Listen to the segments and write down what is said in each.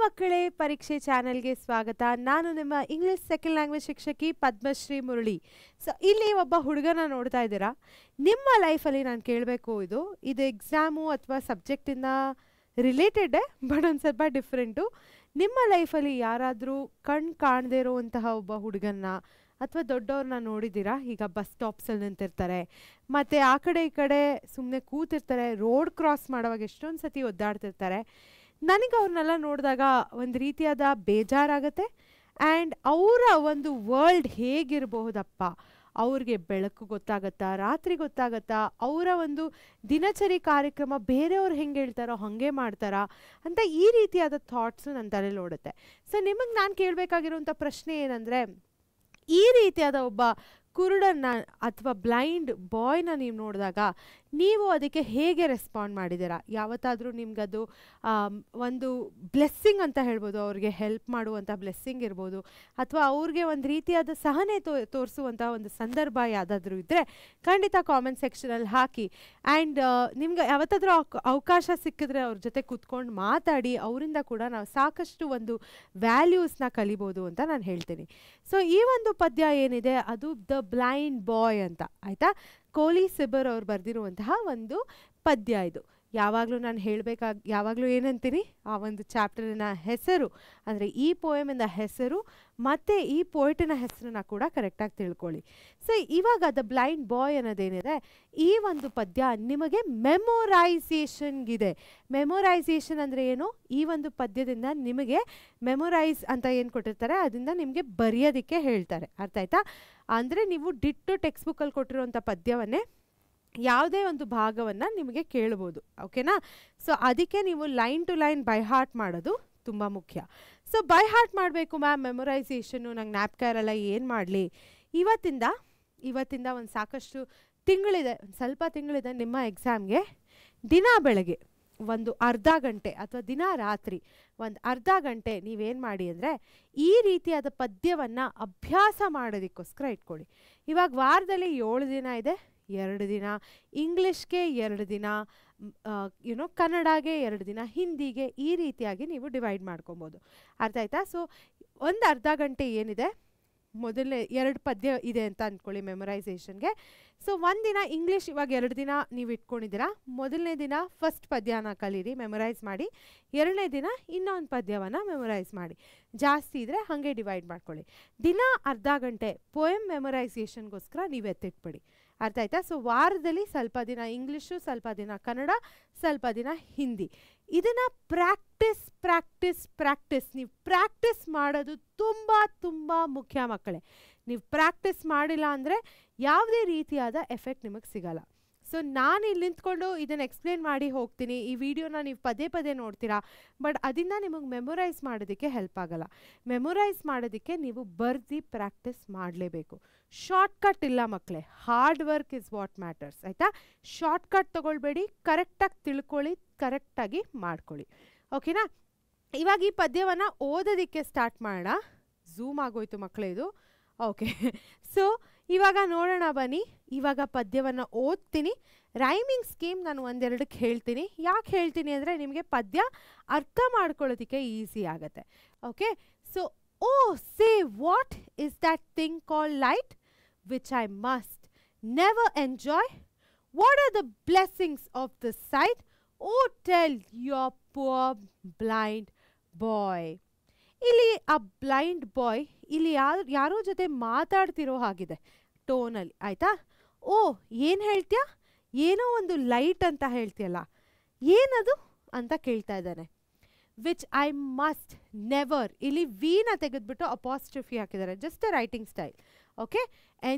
ಮಕ್ಕಳೇ, ಪರೀಕ್ಷೆ ಚಾನೆಲ್ಗೆ ಸ್ವಾಗತ. ನಾನು ನಿಮ್ಮ ಇಂಗ್ಲಿಷ್ ಸೆಕೆಂಡ್ ಲ್ಯಾಂಗ್ವೇಜ್ ಶಿಕ್ಷಕಿ ಪದ್ಮಶ್ರೀ ಮುರಳಿ. ಸೊ ಇಲ್ಲಿ ಒಬ್ಬ ಹುಡುಗನ ನೋಡ್ತಾ ಇದ್ದೀರಾ. ನಿಮ್ಮ ಲೈಫಲ್ಲಿ ನಾನು ಕೇಳಬೇಕು, ಇದು ಎಕ್ಸಾಮು ಅಥವಾ ಸಬ್ಜೆಕ್ಟಿಂದ ರಿಲೇಟೆಡೇ, ಬಟ್ ಒಂದು ಸ್ವಲ್ಪ ಡಿಫ್ರೆಂಟು. ನಿಮ್ಮ ಲೈಫಲ್ಲಿ ಯಾರಾದರೂ ಕಣ್ಣು ಕಾಣದೇ ಇರೋವಂತಹ ಒಬ್ಬ ಹುಡುಗನ್ನ ಅಥವಾ ದೊಡ್ಡವ್ರನ್ನ ನೋಡಿದ್ದೀರಾ? ಈಗ ಬಸ್ ಸ್ಟಾಪ್ಸಲ್ಲಿ ನಿಂತಿರ್ತಾರೆ, ಮತ್ತು ಆ ಕಡೆ ಈ ಕಡೆ ಸುಮ್ಮನೆ ಕೂತಿರ್ತಾರೆ, ರೋಡ್ ಕ್ರಾಸ್ ಮಾಡೋವಾಗ ಎಷ್ಟೊಂದು ಸತಿ ಒದ್ದಾಡ್ತಿರ್ತಾರೆ. ನನಗೆ ಅವ್ರನ್ನೆಲ್ಲ ನೋಡಿದಾಗ ಒಂದು ರೀತಿಯಾದ ಬೇಜಾರಾಗುತ್ತೆ. ಆ್ಯಂಡ್ ಅವರ ಒಂದು ವರ್ಲ್ಡ್ ಹೇಗಿರಬಹುದಪ್ಪ, ಅವ್ರಿಗೆ ಬೆಳಕು ಗೊತ್ತಾಗತ್ತಾ, ರಾತ್ರಿ ಗೊತ್ತಾಗತ್ತಾ, ಅವರ ಒಂದು ದಿನಚರಿ ಕಾರ್ಯಕ್ರಮ ಬೇರೆಯವ್ರು ಹೆಂಗೆ ಹೇಳ್ತಾರೋ ಹಾಗೆ ಮಾಡ್ತಾರಾ ಅಂತ ಈ ರೀತಿಯಾದ ಥಾಟ್ಸು ನನ್ನ ತಲೆಯಲ್ಲಿ ಓಡುತ್ತೆ. ಸೊ ನಿಮಗೆ ನಾನು ಕೇಳಬೇಕಾಗಿರುವಂಥ ಪ್ರಶ್ನೆ ಏನಂದರೆ, ಈ ರೀತಿಯಾದ ಒಬ್ಬ ಕುರುಡನ್ನ ಅಥವಾ ಬ್ಲೈಂಡ್ ಬಾಯ್ನ ನೀವು ನೋಡಿದಾಗ ನೀವು ಅದಕ್ಕೆ ಹೇಗೆ ರೆಸ್ಪಾಂಡ್ ಮಾಡಿದ್ದೀರಾ? ಯಾವತ್ತಾದರೂ ನಿಮ್ಗದು ಒಂದು ಬ್ಲೆಸ್ಸಿಂಗ್ ಅಂತ ಹೇಳ್ಬೋದು, ಅವ್ರಿಗೆ ಹೆಲ್ಪ್ ಮಾಡುವಂಥ ಬ್ಲೆಸ್ಸಿಂಗ್ ಇರ್ಬೋದು, ಅಥವಾ ಅವ್ರಿಗೆ ಒಂದು ರೀತಿಯಾದ ಸಹನೆ ತೋರಿಸುವಂಥ ಒಂದು ಸಂದರ್ಭ ಯಾವುದಾದ್ರೂ ಇದ್ದರೆ ಖಂಡಿತ ಕಾಮೆಂಟ್ ಸೆಕ್ಷನಲ್ಲಿ ಹಾಕಿ. ಆ್ಯಂಡ್ ನಿಮ್ಗೆ ಯಾವತ್ತಾದರೂ ಅವಕಾಶ ಸಿಕ್ಕಿದ್ರೆ ಅವ್ರ ಜೊತೆ ಕೂತ್ಕೊಂಡು ಮಾತಾಡಿ, ಅವರಿಂದ ಕೂಡ ನಾವು ಸಾಕಷ್ಟು ಒಂದು ವ್ಯಾಲ್ಯೂಸ್ನ ಕಲಿಬೋದು ಅಂತ ನಾನು ಹೇಳ್ತೀನಿ. ಸೊ ಈ ಒಂದು ಪದ್ಯ ಏನಿದೆ ಅದು ದ ಬ್ಲೈಂಡ್ ಬಾಯ್ ಅಂತ, ಆಯಿತಾ? ಕೋಲಿ ಸಿಬರ್ ಅವ್ರು ಬರೆದಿರುವಂತಹ ಒಂದು ಪದ್ಯ ಇದು. ಯಾವಾಗಲೂ ನಾನು ಯಾವಾಗಲೂ ಏನಂತೀನಿ, ಆ ಒಂದು ಚಾಪ್ಟರಿನ ಹೆಸರು ಅಂದರೆ ಈ ಪೋಯಮಿಂದ ಹೆಸರು ಮತ್ತು ಈ ಪೋಯಿಟಿನ ಹೆಸರನ್ನ ಕೂಡ ಕರೆಕ್ಟಾಗಿ ತಿಳ್ಕೊಳ್ಳಿ. ಸೊ ಇವಾಗ ದ ಬ್ಲೈಂಡ್ ಬಾಯ್ ಅನ್ನೋದೇನಿದೆ, ಈ ಒಂದು ಪದ್ಯ ನಿಮಗೆ ಮೆಮೊರೈಸೇಷನ್ಗಿದೆ. ಮೆಮೊರೈಸೇಷನ್ ಅಂದರೆ ಏನು? ಈ ಒಂದು ಪದ್ಯದಿಂದ ನಿಮಗೆ ಮೆಮೊರೈಸ್ ಅಂತ ಏನು ಕೊಟ್ಟಿರ್ತಾರೆ ಅದರಿಂದ ನಿಮಗೆ ಬರೆಯೋದಕ್ಕೆ ಹೇಳ್ತಾರೆ. ಅರ್ಥ ಆಯ್ತಾ? ಅಂದರೆ ನೀವು ಡಿಟ್ಟು ಟೆಕ್ಸ್ಟ್ ಬುಕ್ಕಲ್ಲಿ ಕೊಟ್ಟಿರುವಂಥ ಪದ್ಯವನ್ನೇ ಯಾವುದೇ ಒಂದು ಭಾಗವನ್ನು ನಿಮಗೆ ಕೇಳ್ಬೋದು. ಓಕೆನಾ? ಸೊ ಅದಕ್ಕೆ ನೀವು line to line by heart ಮಾಡೋದು ತುಂಬ ಮುಖ್ಯ. ಸೊ ಬೈ ಹಾರ್ಟ್ ಮಾಡಬೇಕು ಮ್ಯಾಮ್, ಮೆಮೊರೈಸೇಷನ್ನು ನಂಗೆ ಜ್ಞಾಪಕ ಇರಲ್ಲ, ಏನು ಮಾಡಲಿ? ಇವತ್ತಿಂದ ಒಂದು ಸಾಕಷ್ಟು ತಿಂಗಳಿದೆ, ಒಂದು ಸ್ವಲ್ಪ ತಿಂಗಳಿದೆ ನಿಮ್ಮ ಎಕ್ಸಾಮ್ಗೆ. ದಿನ ಬೆಳಗ್ಗೆ ಒಂದು ಅರ್ಧ ಗಂಟೆ ಅಥವಾ ದಿನ ರಾತ್ರಿ ಒಂದು ಅರ್ಧ ಗಂಟೆ ನೀವೇನು ಮಾಡಿ ಅಂದರೆ ಈ ರೀತಿಯಾದ ಪದ್ಯವನ್ನು ಅಭ್ಯಾಸ ಮಾಡೋದಕ್ಕೋಸ್ಕರ ಇಟ್ಕೊಳ್ಳಿ. ಇವಾಗ ವಾರದಲ್ಲಿ 7 ದಿನ ಇದೆ, 2 ದಿನ ಇಂಗ್ಲೀಷ್ಗೆ, 2 ದಿನ ಕನ್ನಡಗೆ, 2 ದಿನ ಹಿಂದಿಗೆ, ಈ ರೀತಿಯಾಗಿ ನೀವು ಡಿವೈಡ್ ಮಾಡ್ಕೊಬೋದು. ಅರ್ಥ ಆಯ್ತಾ? ಸೊ ಒಂದು ಅರ್ಧ ಗಂಟೆ ಏನಿದೆ, ಮೊದಲನೇ 2 ಪದ್ಯ ಇದೆ ಅಂತ ಅಂದ್ಕೊಳ್ಳಿ ಮೆಮೊರೈಸೇಷನ್ಗೆ. ಸೊ ಒಂದಿನ ಇಂಗ್ಲೀಷ್, ಇವಾಗ 2 ದಿನ ನೀವು ಇಟ್ಕೊಂಡಿದ್ದೀರಾ. ಮೊದಲನೇ ದಿನ ಫಸ್ಟ್ ಪದ್ಯನ ಕಲೀರಿ, ಮೆಮೊರೈಸ್ ಮಾಡಿ. 2ನೇ ದಿನ ಇನ್ನೊಂದು ಪದ್ಯವನ್ನು ಮೆಮೊರೈಸ್ ಮಾಡಿ. ಜಾಸ್ತಿ ಇದ್ದರೆ ಹಾಗೆ ಡಿವೈಡ್ ಮಾಡ್ಕೊಳ್ಳಿ. ದಿನ ಅರ್ಧ ಗಂಟೆ ಪೋಯಮ್ ಮೆಮೊರೈಸೇಷನ್ಗೋಸ್ಕರ ನೀವು ಎತ್ತಿಟ್ಬಿಡಿ. ಅರ್ಥ ಆಯ್ತಾ? ಸೊ ವಾರದಲ್ಲಿ ಸ್ವಲ್ಪ ದಿನ ಇಂಗ್ಲೀಷು, ಸ್ವಲ್ಪ ದಿನ ಕನ್ನಡ, ಸ್ವಲ್ಪ ದಿನ ಹಿಂದಿ. ಇದನ್ನು ಪ್ರಾಕ್ಟೀಸ್ ನೀವು ಪ್ರಾಕ್ಟೀಸ್ ಮಾಡೋದು ತುಂಬ ಮುಖ್ಯ ಮಕ್ಕಳೇ. ನೀವು ಪ್ರಾಕ್ಟೀಸ್ ಮಾಡಿಲ್ಲ ಅಂದರೆ ಯಾವುದೇ ರೀತಿಯಾದ ಎಫೆಕ್ಟ್ ನಿಮಗೆ ಸಿಗಲ್ಲ. ಸೊ ನಾನು ಇಲ್ಲಿ ನಿಂತ್ಕೊಂಡು ಇದನ್ನು ಎಕ್ಸ್ಪ್ಲೇನ್ ಮಾಡಿ ಹೋಗ್ತೀನಿ, ಈ ವಿಡಿಯೋನ ನೀವು ಪದೇ ನೋಡ್ತೀರಾ, ಬಟ್ ಅದರಿಂದ ನಿಮಗೆ ಮೆಮೊರೈಸ್ ಮಾಡೋದಕ್ಕೆ ಹೆಲ್ಪ್ ಆಗಲ್ಲ. ಮೆಮೊರೈಸ್ ಮಾಡೋದಕ್ಕೆ ನೀವು ಬರ್ದು ಪ್ರಾಕ್ಟೀಸ್ ಮಾಡಲೇಬೇಕು. ಶಾರ್ಟ್ಕಟ್ ಇಲ್ಲ ಮಕ್ಕಳೇ, hard work is what matters. ಆಯಿತಾ? ಶಾರ್ಟ್ಕಟ್ ತೊಗೊಳ್ಬೇಡಿ, ಕರೆಕ್ಟಾಗಿ ತಿಳ್ಕೊಳ್ಳಿ, ಕರೆಕ್ಟಾಗಿ ಮಾಡ್ಕೊಳ್ಳಿ. ಓಕೆನಾ? ಇವಾಗ ಈ ಪದ್ಯವನ್ನು ಓದೋದಕ್ಕೆ ಸ್ಟಾರ್ಟ್ ಮಾಡೋಣ. ಝೂಮ್ ಆಗೋಯ್ತು ಮಕ್ಕಳೇ ಇದು. ಓಕೆ, ಸೊ ಇವಾಗ ನೋಡೋಣ ಬನ್ನಿ. ಇವಾಗ ಪದ್ಯವನ್ನು ಓದ್ತೀನಿ. ರೈಮಿಂಗ್ ಸ್ಕೀಮ್ ನಾನು 1-2ಕ್ಕೆ ಹೇಳ್ತೀನಿ. ಯಾಕೆ ಹೇಳ್ತೀನಿ ಅಂದರೆ ನಿಮಗೆ ಪದ್ಯ ಅರ್ಥ ಮಾಡ್ಕೊಳ್ಳೋದಕ್ಕೆ ಈಸಿ ಆಗುತ್ತೆ. Okay, so O say what is that thing call light which I must never enjoy? What are the blessings of the sight? O tell your poor blind boy. ಇಲ್ಲಿ ಆ ಬ್ಲೈಂಡ್ ಬಾಯ್ ಇಲ್ಲಿ ಯಾರೋ ಜೊತೆ ಮಾತಾಡ್ತಿರೋ ಹಾಗಿದೆ ಟೋನಲ್ಲಿ. ಆಯಿತಾ? ಓ ಏನು ಹೇಳ್ತೀಯಾ? ಏನೋ ಒಂದು ಲೈಟ್ ಅಂತ ಹೇಳ್ತೀಯಲ್ಲ, ಏನದು ಅಂತ ಕೇಳ್ತಾ ಇದ್ದಾನೆ. ವಿಚ್ ಐ ಮಸ್ಟ್ ನೆವರ್, ಇಲ್ಲಿ ವಿನ ತೆಗೆದುಬಿಟ್ಟು ಅಪಾಸ್ಟ್ರಫಿ ಹಾಕಿದ್ದಾರೆ, just a writing style. Okay,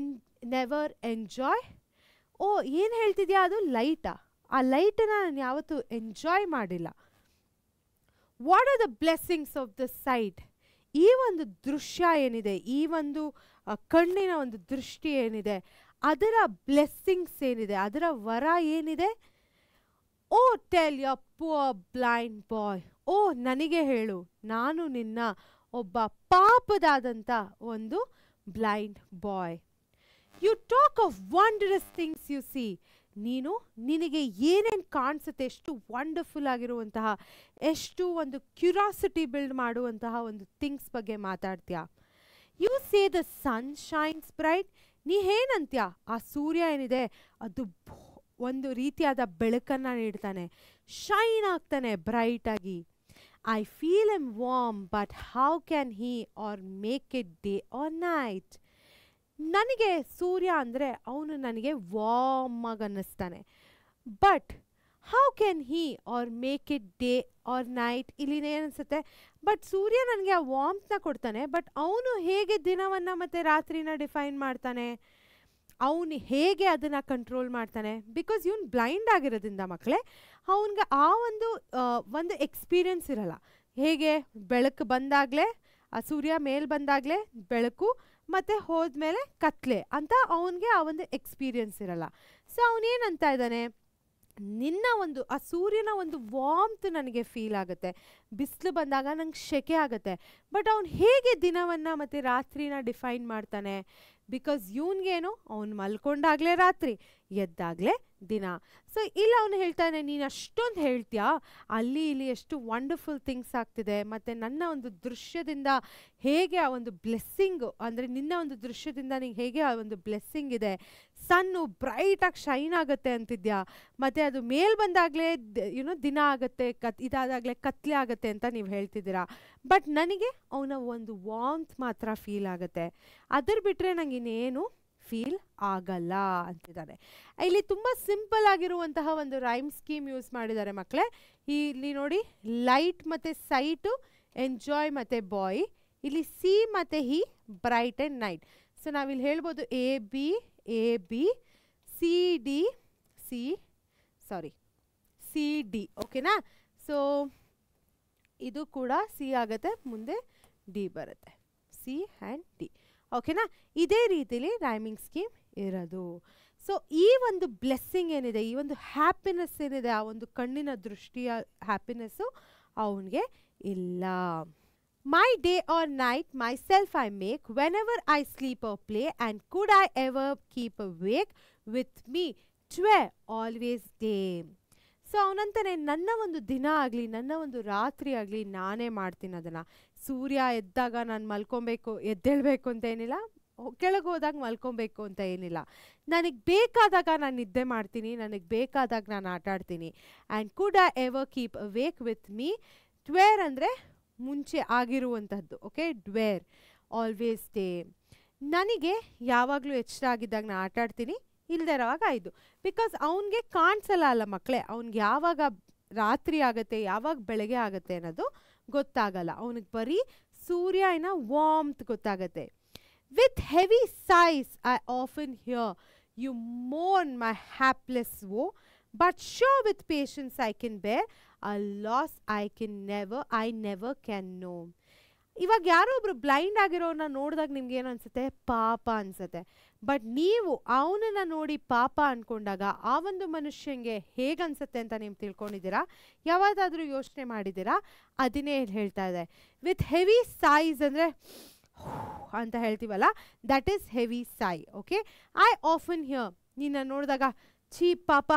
never enjoy. ಓ ಏನು ಹೇಳ್ತಿದ್ಯಾ? ಅದು ಲೈಟಾ? ಆ ಲೈಟನ್ನು ನಾನು ಯಾವತ್ತೂ ಎಂಜಾಯ್ ಮಾಡಿಲ್ಲ. What are the blessings of the site? ಈ ಒಂದು ದೃಶ್ಯ ಏನಿದೆ, ಈ ಒಂದು ಕಣ್ಣಿನ ಒಂದು ದೃಷ್ಟಿ ಏನಿದೆ, ಅದರ ಬ್ಲೆಸ್ಸಿಂಗ್ಸ್ ಏನಿದೆ, ಅದರ ವರ ಏನಿದೆ? O tell your poor blind boy. ಓ ನನಗೆ ಹೇಳು, ನಾನು ನಿನ್ನ ಒಬ್ಬ ಪಾಪದಾದಂಥ ಒಂದು blind boy. You talk of wondrous things you see. ನೀನು ನಿನಗೆ ಏನೇನು ಕಾಣಿಸುತ್ತೆ, ಎಷ್ಟು ವಂಡರ್ಫುಲ್ ಆಗಿರುವಂತಹ, ಎಷ್ಟು ಒಂದು ಕ್ಯೂರಾಸಿಟಿ ಬಿಲ್ಡ್ ಮಾಡುವಂತಹ ಒಂದು ಥಿಂಗ್ಸ್ ಬಗ್ಗೆ ಮಾತಾಡ್ತೀಯಾ. You say the sun shines bright. ನೀ ಏನಂತ್ಯ, ಆ ಸೂರ್ಯ ಏನಿದೆ ಅದು ಒಂದು ರೀತಿಯಾದ ಬೆಳಕನ್ನು ನೀಡ್ತಾನೆ, ಶೈನ್ ಆಗ್ತಾನೆ ಬ್ರೈಟಾಗಿ. I feel him warm but how can he or make it day or night. ನನಗೆ ಸೂರ್ಯ ಅಂದರೆ ಅವನು ನನಗೆ ವಾರ್ಮ್ ಆಗಿ ಅನ್ನಿಸ್ತಾನೆ. But how can he or make it day or night. ಇಲ್ಲಿ ಏನನ್ಸುತ್ತೆ, ಬಟ್ ಸೂರ್ಯ ನನಗೆ ಆ ವಾರ್ಮ್ನ ಕೊಡ್ತಾನೆ, ಬಟ್ ಅವನು ಹೇಗೆ ದಿನವನ್ನು ಮತ್ತು ರಾತ್ರಿನ ಡಿಫೈನ್ ಮಾಡ್ತಾನೆ, ಅವನು ಹೇಗೆ ಅದನ್ನು ಕಂಟ್ರೋಲ್ ಮಾಡ್ತಾನೆ. ಬಿಕಾಸ್ ಇವನು ಬ್ಲೈಂಡ್ ಆಗಿರೋದ್ರಿಂದ ಮಕ್ಕಳೇ, ಅವನಿಗೆ ಆ ಒಂದು ಎಕ್ಸ್ಪೀರಿಯನ್ಸ್ ಇರಲ್ಲ. ಹೇಗೆ ಬೆಳಕು ಬಂದಾಗಲೇ, ಆ ಸೂರ್ಯ ಮೇಲೆ ಬಂದಾಗಲೇ ಬೆಳಕು ಮತ್ತು ಹೋದ್ಮೇಲೆ ಕತ್ಲೆ ಅಂತ ಅವನಿಗೆ ಆ ಒಂದು ಎಕ್ಸ್ಪೀರಿಯನ್ಸ್ ಇರಲ್ಲ. ಸೊ ಅವನೇನಂತ ಇದ್ದಾನೆ, ಆ ಸೂರ್ಯನ ಒಂದು ವಾರ್ಮ್ತ್ ನನಗೆ ಫೀಲ್ ಆಗುತ್ತೆ, ಬಿಸಿಲು ಬಂದಾಗ ನಂಗೆ ಸೆಕೆ ಆಗುತ್ತೆ. ಬಟ್ ಅವ್ನು ಹೇಗೆ ದಿನವನ್ನು ಮತ್ತು ರಾತ್ರಿನ ಡಿಫೈನ್ ಮಾಡ್ತಾನೆ, ಬಿಕಾಸ್ ಇವನಿಗೇನು, ಅವ್ನು ಮಲ್ಕೊಂಡಾಗಲೇ ರಾತ್ರಿ, ಎದ್ದಾಗಲೇ ದಿನ. ಸೊ ಇಲ್ಲಿ ಅವನು ಹೇಳ್ತಾನೆ, ನೀನು ಅಷ್ಟೊಂದು ಹೇಳ್ತೀಯಾ, ಅಲ್ಲಿ ಇಲ್ಲಿ ಎಷ್ಟು ವಂಡರ್ಫುಲ್ ಥಿಂಗ್ಸ್ ಆಗ್ತಿದೆ, ಮತ್ತು ನನ್ನ ಒಂದು ದೃಶ್ಯದಿಂದ ಹೇಗೆ ಆ ಒಂದು ಬ್ಲೆಸ್ಸಿಂಗು, ಅಂದರೆ ನಿನ್ನ ಒಂದು ದೃಶ್ಯದಿಂದ ನಿಂಗೆ ಹೇಗೆ ಆ ಒಂದು ಬ್ಲೆಸ್ಸಿಂಗ್ ಇದೆ, ಸನ್ನು ಬ್ರೈಟಾಗಿ ಶೈನ್ ಆಗುತ್ತೆ ಅಂತಿದ್ಯಾ, ಮತ್ತು ಅದು ಮೇಲೆ ಬಂದಾಗಲೇ ದಿನ ಆಗುತ್ತೆ, ಇದಾದಾಗಲೇ ಕತ್ಲೆ ಆಗುತ್ತೆ ಅಂತ ನೀವು ಹೇಳ್ತಿದ್ದೀರಾ. ಬಟ್ ನನಗೆ ಅವನ ಒಂದು ವಾರ್ಮ್ತ್ ಮಾತ್ರ ಫೀಲ್ ಆಗುತ್ತೆ, ಅದರ ಬಿಟ್ಟರೆ ನಂಗೆ ಇನ್ನೇನು ಫೀಲ್ ಆಗಲ್ಲ ಅಂತಿದ್ದಾರೆ. ಇಲ್ಲಿ ತುಂಬ ಸಿಂಪಲ್ ಆಗಿರುವಂತಹ ಒಂದು ರೈಮ್ ಸ್ಕೀಮ್ ಯೂಸ್ ಮಾಡಿದ್ದಾರೆ ಮಕ್ಕಳೇ. ಇಲ್ಲಿ ನೋಡಿ, ಲೈಟ್ ಮತ್ತು ಸೈಟು, ಎಂಜಾಯ್ ಮತ್ತು ಬಾಯ್. ಇಲ್ಲಿ ಸಿ ಮತ್ತು ಹಿ, ಬ್ರೈಟ್ ಆ್ಯಂಡ್ ನೈಟ್. ಸೊ ನಾವಿಲ್ಲಿ ಹೇಳ್ಬೋದು ಎ ಬಿ ಸಿ ಡಿ. ಓಕೆನಾ. ಸೊ ಇದು ಕೂಡ ಸಿ ಆಗುತ್ತೆ, ಮುಂದೆ ಡಿ ಬರುತ್ತೆ, ಸಿ ಆ್ಯಂಡ್ ಡಿ. ಓಕೆನಾ. ಇದೇ ರೀತಿಲಿ ರೈಮಿಂಗ್ ಸ್ಕೀಮ್ ಇರೋದು. ಸೊ ಈ ಒಂದು ಬ್ಲೆಸ್ಸಿಂಗ್ ಏನಿದೆ, ಈ ಒಂದು ಹ್ಯಾಪಿನೆಸ್ ಏನಿದೆ, ಆ ಒಂದು ಕಣ್ಣಿನ ದೃಷ್ಟಿಯ ಹ್ಯಾಪಿನೆಸ್ಸು ಅವನಿಗೆ ಇಲ್ಲ. My day or night myself I make whenever I sleep or play, and could I ever keep awake with me 12 always day. So ಅವನಂತಾನೆ, ನನ್ನ ಒಂದು ದಿನ ಆಗಲಿ, ನನ್ನ ಒಂದು ರಾತ್ರಿ ಆಗಲಿ, ನಾನೇ ಮಾಡ್ತೀನಿ ಅದನ್ನು. ಸೂರ್ಯ ಎದ್ದಾಗ ನಾನು ಮಲ್ಕೊಬೇಕು, ಎದ್ದೇಳಬೇಕು ಅಂತ ಏನಿಲ್ಲ, ಕೆಳಗೆ ಹೋದಾಗ ಮಲ್ಕೊಬೇಕು ಅಂತ ಏನಿಲ್ಲ. ನನಗೆ ಬೇಕಾದಾಗ ನಾನು ನಿದ್ದೆ ಮಾಡ್ತೀನಿ, ನನಗೆ ಬೇಕಾದಾಗ ನಾನು ಆಟ ಆಡ್ತೀನಿ. And could I ever keep awake with me, 12 ಅಂದರೆ ಮುಂಚೆ ಆಗಿರುವಂಥದ್ದು. ಓಕೆ, ಡ್ವೇರ್ ಆಲ್ವೇಸ್ ಡೇ. ನನಗೆ ಯಾವಾಗಲೂ ಎಚ್ಚರ ಆಗಿದ್ದಾಗ ನಾನು ಆಟ ಆಡ್ತೀನಿ, ಇಲ್ಲದೆ ಇರೋವಾಗ 5. ಬಿಕಾಸ್ ಅವನಿಗೆ ಕಾಣಿಸಲ್ಲ ಅಲ್ಲ ಮಕ್ಕಳೇ, ಅವ್ನಿಗೆ ಯಾವಾಗ ರಾತ್ರಿ ಆಗುತ್ತೆ, ಯಾವಾಗ ಬೆಳಗ್ಗೆ ಆಗುತ್ತೆ ಅನ್ನೋದು ಗೊತ್ತಾಗಲ್ಲ. ಅವನಿಗೆ ಬರೀ ಸೂರ್ಯನ ವಾರ್ಮ್ತ್ ಗೊತ್ತಾಗತ್ತೆ. With heavy sighs I often hear you mourn my hapless woe, but sure with patience I can bear a loss I never can know. ಇವಾಗ ಯಾರೋ ಒಬ್ರು ಬ್ಲೈಂಡ್ ಆಗಿರೋನ್ನ ನೋಡಿದಾಗ ನಿಮ್ಗೆ ಏನು ಅನ್ಸುತ್ತೆ, ಪಾಪ ಅನ್ಸುತ್ತೆ. ಬಟ್ ನೀವು ಅವನನ್ನ ನೋಡಿ ಪಾಪ ಅನ್ಕೊಂಡಾಗ ಆ ಒಂದು ಮನುಷ್ಯಂಗೆ ಹೇಗನ್ಸುತ್ತೆ ಅಂತ ನೀವು ತಿಳ್ಕೊಂಡಿದ್ದೀರಾ, ಯಾವಾಗಾದ್ರೂ ಯೋಚನೆ ಮಾಡಿದ್ದೀರಾ? ಅದನ್ನೇ ಹೇಳ್ತಾ ಇದೆ. ವಿತ್ ಹೆವಿ ಸೈಸ್ ಅಂದರೆ ಅಂತ ಹೇಳ್ತೀವಲ್ಲ, ದಟ್ ಈಸ್ ಹೆವಿ ಸೈ. ಓಕೆ, ಐ ಆಫನ್ ಹಿಯರ್, ನಿನ್ನ ನೋಡಿದಾಗ ಛೀ ಪಾಪ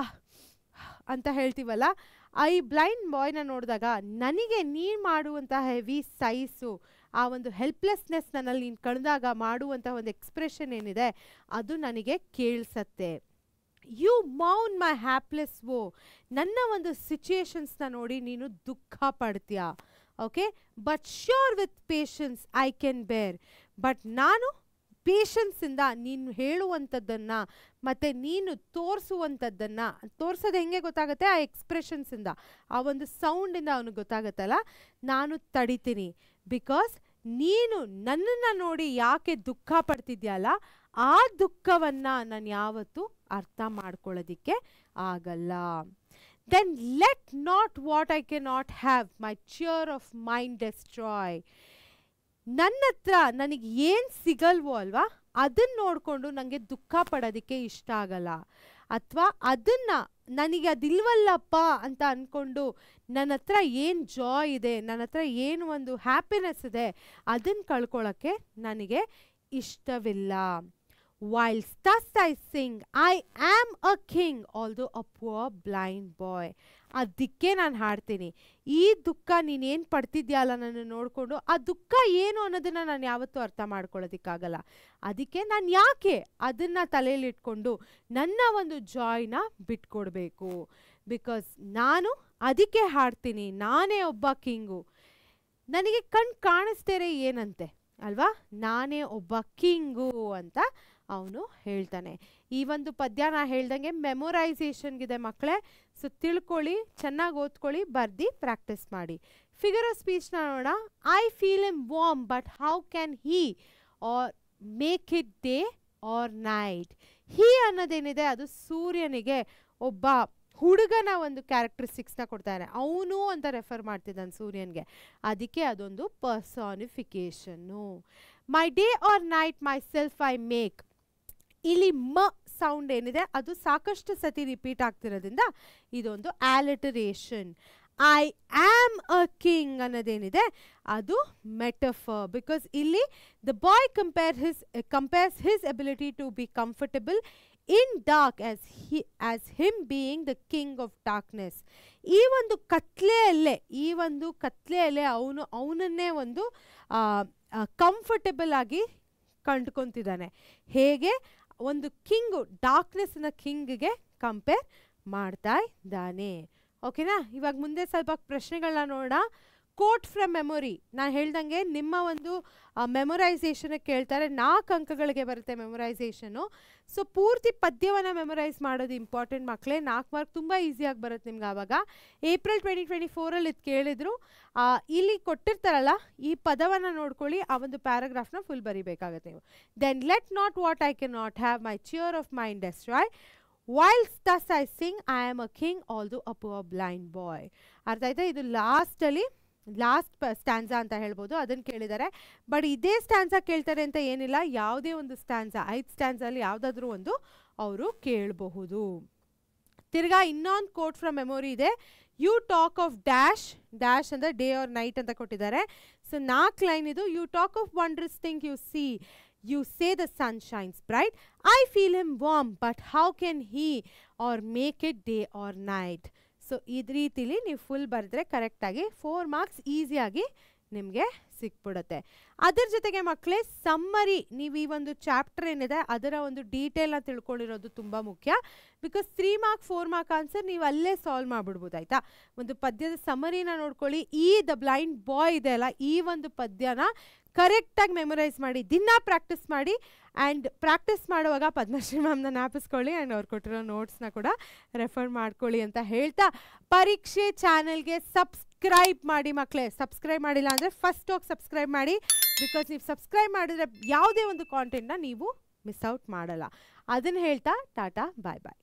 ಅಂತ ಹೇಳ್ತೀವಲ್ಲ, ಈ ಬ್ಲೈಂಡ್ ಬಾಯ್ನ ನೋಡಿದಾಗ ನನಗೆ ನೀನು ಮಾಡುವಂಥ ಹೆವಿ ಸೈಸು, ಆ ಒಂದು ಹೆಲ್ಪ್ಲೆಸ್ನೆಸ್ ನನ್ನಲ್ಲಿ ನೀನು ಕಳೆದಾಗ ಮಾಡುವಂಥ ಒಂದು ಎಕ್ಸ್ಪ್ರೆಷನ್ ಏನಿದೆ ಅದು ನನಗೆ ಕೇಳಿಸತ್ತೆ. ಯು ಮೌನ್ ಮೈ ಹ್ಯಾಪ್ಲೆಸ್ ವೋ, ನನ್ನ ಒಂದು ಸಿಚುಯೇಷನ್ಸ್ನ ನೋಡಿ ನೀನು ದುಃಖ ಪಡ್ತೀಯಾ. Okay, but sure with patience I can bear, but ನಾನು ಪೇಷನ್ಸಿಂದ ನೀನು ಹೇಳುವಂಥದ್ದನ್ನು ಮತ್ತು ನೀನು ತೋರಿಸುವಂಥದ್ದನ್ನು, ತೋರಿಸೋದು ಹೆಂಗೆ ಗೊತ್ತಾಗುತ್ತೆ, ಆ ಎಕ್ಸ್ಪ್ರೆಷನ್ಸಿಂದ, ಆ ಒಂದು ಸೌಂಡಿಂದ ಅವನಿಗೆ ಗೊತ್ತಾಗುತ್ತಲ್ಲ, ನಾನು ತಡಿತೀನಿ. ಬಿಕಾಸ್ ನೀನು ನನ್ನನ್ನು ನೋಡಿ ಯಾಕೆ ದುಃಖ ಪಡ್ತಿದ್ಯಲ್ಲ, ಆ ದುಃಖವನ್ನು ನಾನು ಯಾವತ್ತೂ ಅರ್ಥ ಮಾಡ್ಕೊಳ್ಳೋದಕ್ಕೆ ಆಗಲ್ಲ. Then let not what I can not have my cheer of mind destroy. ನನ್ನ ಹತ್ರ ನನಗೆ ಏನು ಸಿಗಲ್ವೋ ಅಲ್ವಾ, ಅದನ್ನು ನೋಡಿಕೊಂಡು ನನಗೆ ದುಃಖ ಪಡೋದಕ್ಕೆ ಇಷ್ಟ ಆಗಲ್ಲ. ಅಥವಾ ಅದನ್ನು ನನಗೆ ಅದಿಲ್ವಲ್ಲಪ್ಪ ಅಂತ ಅಂದ್ಕೊಂಡು ನನ್ನ ಹತ್ರ ಏನು ಜಾಯ್ ಇದೆ, ನನ್ನ ಹತ್ರ ಏನು ಒಂದು ಹ್ಯಾಪಿನೆಸ್ ಇದೆ, ಅದನ್ನು ಕಳ್ಕೊಳ್ಳೋಕ್ಕೆ ನನಗೆ ಇಷ್ಟವಿಲ್ಲ. Whilst thus I sing, I am a king, although a poor blind boy. ಅದಕ್ಕೆ ನಾನು ಹಾಡ್ತೀನಿ. ಈ ದುಃಖ ನೀನೇನು ಪಡ್ತಿದ್ಯಲ್ಲ ನನ್ನ ನೋಡಿಕೊಂಡು, ಆ ದುಃಖ ಏನು ಅನ್ನೋದನ್ನು ನಾನು ಯಾವತ್ತೂ ಅರ್ಥ ಮಾಡ್ಕೊಳ್ಳೋದಕ್ಕಾಗಲ್ಲ. ಅದಕ್ಕೆ ನಾನು ಯಾಕೆ ಅದನ್ನು ತಲೆಯಲ್ಲಿ ಇಟ್ಕೊಂಡು ನನ್ನ ಒಂದು ಜಾಯ್ನ ಬಿಟ್ಕೊಡ್ಬೇಕು? ಬಿಕಾಸ್ ನಾನು ಅದಕ್ಕೆ ಹಾಡ್ತೀನಿ, ನಾನೇ ಒಬ್ಬ ಕಿಂಗು. ನನಗೆ ಕಣ್ಣು ಕಾಣಿಸ್ತಾರೆ ಏನಂತೆ ಅಲ್ವಾ, ನಾನೇ ಒಬ್ಬ ಕಿಂಗು ಅಂತ ಅವನು ಹೇಳ್ತಾನೆ. ಈ ಒಂದು ಪದ್ಯ ನಾ ಹೇಳ್ದಂಗೆ ಮೆಮೊರೈಸೇಷನ್ಗಿದೆ ಮಕ್ಕಳೇ. ಸೊ ತಿಳ್ಕೊಳ್ಳಿ, ಚೆನ್ನಾಗಿ ಓದ್ಕೊಳ್ಳಿ, ಬರ್ದು ಪ್ರಾಕ್ಟೀಸ್ ಮಾಡಿ. ಫಿಗರ್ ಆಫ್ ಸ್ಪೀಚ್ನ ನೋಡೋಣ. I feel him warm but how can he or make it day or night. He ಅನ್ನೋದೇನಿದೆ ಅದು ಸೂರ್ಯನಿಗೆ ಒಬ್ಬ ಹುಡುಗನ ಒಂದು ಕ್ಯಾರೆಕ್ಟರಿಸ್ಟಿಕ್ಸ್ನ ಕೊಡ್ತಾರೆ. ಅವನು ಅಂತ ರೆಫರ್ ಮಾಡ್ತಿದ್ದಾನೆ ಸೂರ್ಯನಿಗೆ, ಅದಕ್ಕೆ ಅದೊಂದು personification. My day or night myself I make. ಇಲ್ಲಿ ಮ ಸೌಂಡ್ ಏನಿದೆ ಅದು ಸಾಕಷ್ಟು ಸತಿ ರಿಪೀಟ್ ಆಗ್ತಿರೋದ್ರಿಂದ ಇದೊಂದು alliteration. I am a king ಅನ್ನೋದೇನಿದೆ ಅದು ಮೆಟಫರ್. ಬಿಕಾಸ್ ಇಲ್ಲಿ the boy compares his ability to be comfortable in dark as him being the king of darkness. ಈ ಒಂದು ಕತ್ಲೆಯಲ್ಲೇ ಅವನನ್ನೇ ಒಂದು ಕಂಫರ್ಟಬಲ್ ಆಗಿ ಕಂಡುಕೊಂತಿದ್ದಾನೆ. ಹೇಗೆ ಒಂದು ಕಿಂಗು ಡಾರ್ಕ್ನೆಸ್ನ ಕಿಂಗ್ಗೆ ಕಂಪೇರ್ ಮಾಡ್ತಾ ಇದ್ದಾನೆ. ಓಕೆನಾ? ಇವಾಗ ಮುಂದೆ ಸ್ವಲ್ಪ ಪ್ರಶ್ನೆಗಳನ್ನ ನೋಡೋಣ. Coat from memory. ನಾನು ಹೇಳ್ದಂಗೆ ನಿಮ್ಮ ಒಂದು ಮೆಮೊರೈಸೇಷನ್ ಕೇಳ್ತಾರೆ. 4 ಅಂಕಗಳಿಗೆ ಬರುತ್ತೆ ಮೆಮೊರೈಸೇಷನು. ಸೊ ಪೂರ್ತಿ ಪದ್ಯವನ್ನು ಮೆಮೊರೈಸ್ ಮಾಡೋದು ಇಂಪಾರ್ಟೆಂಟ್ ಮಕ್ಕಳೇ. 4 ಮಾರ್ಕ್ ತುಂಬ ಈಸಿಯಾಗಿ ಬರುತ್ತೆ ನಿಮ್ಗೆ. ಆವಾಗ ಏಪ್ರಿಲ್ 2024 ಇದು ಕೇಳಿದ್ರು. ಇಲ್ಲಿ ಕೊಟ್ಟಿರ್ತಾರಲ್ಲ ಈ ಪದವನ್ನು ನೋಡ್ಕೊಳ್ಳಿ, ಆ ಒಂದು ಪ್ಯಾರಾಗ್ರಾಫ್ನ ಫುಲ್ ಬರಿಬೇಕಾಗತ್ತೆ ನೀವು. Then let not what I can not have my cheer of mind destroy. Whilst thus I sing, I am a king, although a poor blind boy. ಅರ್ಥ ಆಯ್ತಾ? ಇದು ಲಾಸ್ಟ್ ಸ್ಟ್ಯಾನ್ಸಾ ಅಂತ ಹೇಳ್ಬೋದು, ಅದನ್ನು ಕೇಳಿದ್ದಾರೆ. ಬಟ್ ಇದೇ ಸ್ಟ್ಯಾನ್ಸಾ ಕೇಳ್ತಾರೆ ಅಂತ ಏನಿಲ್ಲ, ಯಾವುದೇ ಒಂದು ಸ್ಟ್ಯಾನ್ಸಾ 5 ಸ್ಟ್ಯಾನ್ಸಲ್ಲಿ ಯಾವುದಾದ್ರೂ ಒಂದು ಅವರು ಕೇಳಬಹುದು. ತಿರ್ಗಾ ಇನ್ನೊಂದು ಕೋಟ್ ಫ್ರಮ್ ಮೆಮೊರಿ ಇದೆ. ಯು ಟಾಕ್ ಆಫ್ ಡ್ಯಾಶ್ ಅಂದರೆ ಡೇ ಆರ್ ನೈಟ್ ಅಂತ ಕೊಟ್ಟಿದ್ದಾರೆ. ಸೊ 4 ಲೈನ್ ಇದು. You talk of wonders thing you see. You say the sun shines bright. I feel him warm, but how can he or make it day or night? So ಇದ್ ರೀತಿಲಿ ನೀವು full ಬರೆದ್ರೆ ಕರೆಕ್ಟಾಗಿ 4 marks ಈಸಿಯಾಗಿ ನಿಮಗೆ ಸಿಕ್ಬಿಡುತ್ತೆ. ಅದರ ಜೊತೆಗೆ ಮಕ್ಕಳೇ ಸಮ್ಮರಿ, ನೀವು ಈ ಒಂದು ಚಾಪ್ಟರ್ ಏನಿದೆ ಅದರ ಒಂದು ಡೀಟೇಲ್ನ ತಿಳ್ಕೊಂಡಿರೋದು ತುಂಬ ಮುಖ್ಯ. ಬಿಕಾಸ್ 3 ಮಾರ್ಕ್ 4 ಮಾರ್ಕ್ ಆನ್ಸರ್ ನೀವು ಅಲ್ಲೇ ಸಾಲ್ವ್ ಮಾಡಿಬಿಡ್ಬೋದು. ಆಯಿತಾ? ಒಂದು ಪದ್ಯದ ಸಮರಿನ ನೋಡ್ಕೊಳ್ಳಿ. ಈ ದ ಬ್ಲೈಂಡ್ ಬಾಯ್ ಇದೆ ಅಲ್ಲ, ಈ ಒಂದು ಪದ್ಯನ ಕರೆಕ್ಟಾಗಿ ಮೆಮೊರೈಸ್ ಮಾಡಿ, ದಿನ ಪ್ರಾಕ್ಟೀಸ್ ಮಾಡಿ. ಆ್ಯಂಡ್ ಪ್ರಾಕ್ಟೀಸ್ ಮಾಡುವಾಗ ಪದ್ಮಶ್ರೀ ಮ್ಯಾಮ್ನ ಜ್ಞಾಪಿಸ್ಕೊಳ್ಳಿ ಆ್ಯಂಡ್ ಅವ್ರು ಕೊಟ್ಟಿರೋ ನೋಟ್ಸ್ನ ಕೂಡ ರೆಫರ್ ಮಾಡ್ಕೊಳ್ಳಿ ಅಂತ ಹೇಳ್ತಾ, ಪರೀಕ್ಷೆ ಚಾನೆಲ್ಗೆ ಸಬ್ಸ್ಕ್ರೈಬ್ ಮಾಡಿ ಮಕ್ಕಳೇ. ಸಬ್ಸ್ಕ್ರೈಬ್ ಮಾಡಿಲ್ಲ ಅಂದರೆ ಫಸ್ಟ್ ಹೋಗಿ ಸಬ್ಸ್ಕ್ರೈಬ್ ಮಾಡಿ. ಬಿಕಾಸ್ ನೀವು ಸಬ್ಸ್ಕ್ರೈಬ್ ಮಾಡಿದರೆ ಯಾವುದೇ ಒಂದು ಕಾಂಟೆಂಟ್ನ ನೀವು ಮಿಸ್ ಔಟ್ ಮಾಡಲ್ಲ. ಅದನ್ನು ಹೇಳ್ತಾ ಟಾಟಾ ಬಾಯ್ ಬಾಯ್.